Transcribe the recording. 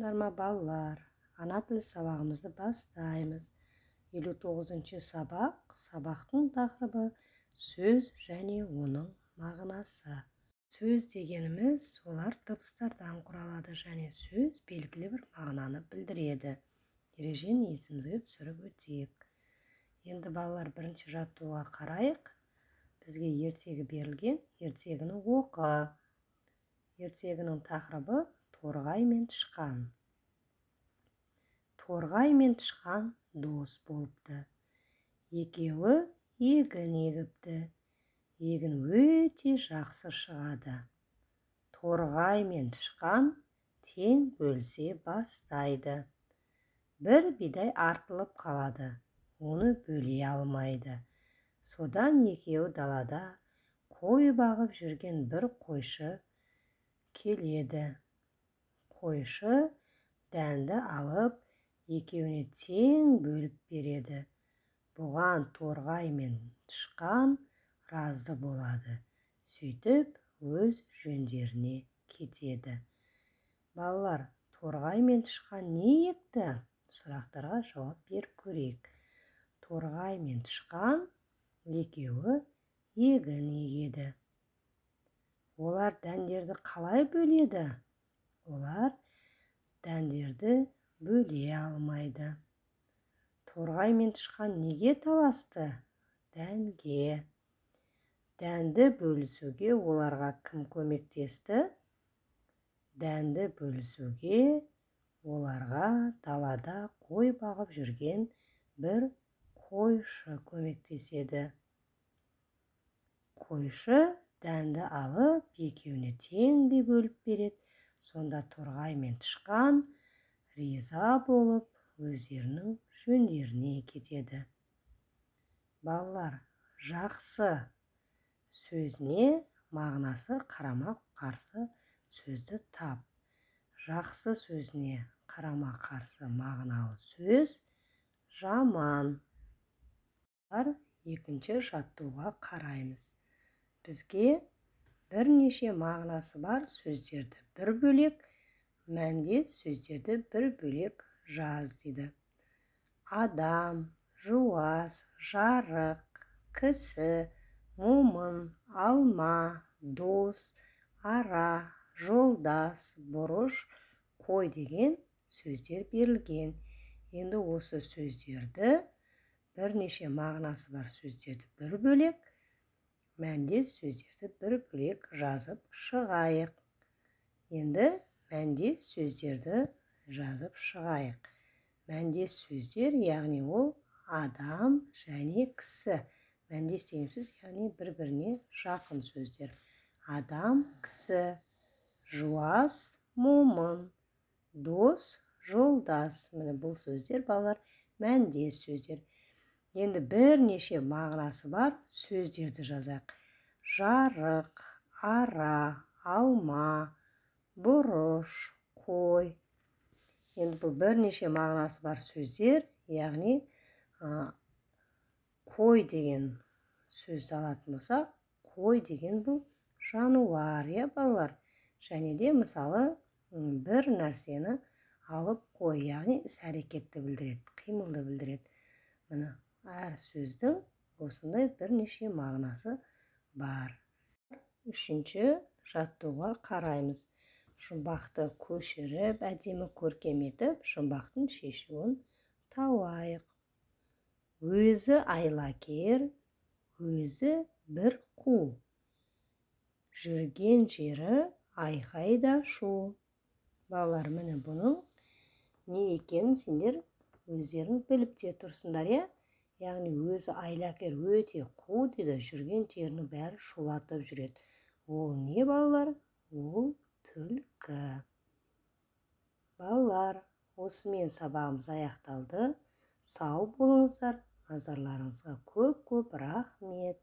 Армысыңдар ма балалар? Ана тілі сабағымызды бастаймыз. 59-ші сабақ. Сабақтың тақырыбы сөз және оның мағынасы. Сөз дегеніміз олар дыбыстардан құралады және сөз белгілі бір мағынаны білдіреді. Ережені есімізге түсіріп өтейік. Енді балалар бірінші жаттығуға қарайық. Бізге ертегі берілген. Ертегіні оқы. Ертегінің тақырыбы торғай мен тышқан. Торғай мен тышқан дос болыпты. Екеуі егін егіпті. Егін өте жақсы шығады. Торғай мен тышқан тең бөлісе бастайды. Бір бидай артылып қалады. Оны бөле алмайды. Содан екеуі далада қой бағып жүрген бір қойшы келеді. Қойшы дәнді алып, екеуіне тең бөліп береді. Бұған торғай мен тышқан разы болады. Сөйтіп, өз жөндеріне кетеді. Балалар, торғай мен тышқан не екті? Сұрақтарға жауап беріп көрейік. Торғай мен тышқан екеуі егін егеді. Олар дәндерді қалай бөледі? Олар дәндерді бөле алмайды. Торғай мен тышқан неге таласты? Дәнге. Дәнді бөлісуге оларға кім көмектесті? Дәнді бөлісуге оларға далада қой бағып жүрген бір қойшы көмектеседі. Қойшы дәнді алып, екеуіне теңдей бөліп береді. Сонда торғай мен тышқан риза болып, өздерінің жөндеріне кетеді. Балалар, жақсы сөзіне мағынасы қарама-қарсы сөзді тап. Жақсы сөзіне қарама-қарсы мағыналы сөз жаман. Екінші жаттығуға қараймыз. Бізге бірнеше мағынасы бар сөздерді бір бөлек, мәндес сөздерді бір бөлек жаз дейді. Адам, жуас, жарық, кісі, момын, алма, дос, ара, жолдас, бұрыш, қой деген сөздер берілген. Енді осы сөздерді бірнеше мағынасы бар сөздерді бір бөлек, мәндес сөздерді бір бөлек жазып шығайық. Енді мәндес сөздерді жазып шығайық. Мәндес сөздер, яғни ол адам және кісі. Мәндес деген сөз, яғни бір-біріне жақын сөздер. Адам, кісі, жуас, момын, дос, жолдас. Міне бұл сөздер балалар мәндес сөздер. Енді бірнеше мағынасы бар сөздерді жазайық. Жарық, ара, алма, бұрыш, қой. Енді бұл бірнеше мағынасы бар сөздер, яғни қой деген сөзді алатын болсақ, қой деген бұл жануар, балалар. Және де мысалы бір нәрсені алып қой, яғни іс-әрекетті білдіреді, қимылды білдіреді. Міне әр сөздің осындай бірнеше мағынасы бар. Үшінші жаттығуға қараймыз. Жұмбақты көшіріп, әдемі көркем етіп, жұмбақтың шешуін тауайық. Өзі айлакер, өзі бір қу. Жүрген жері айқайда шу. Балалар, міне бұның не екенін сендер өздерің біліп те тұрсыңдар, Яғни өзі айлакер, өте қу дейді, жүрген жерінің бәрі шулатып жүреді. Ол не, балалар? Ол түлкі. Балалар, осымен сабағымыз аяқталды. Сау болыңыздар. Назарларыңызға көп-көп рахмет.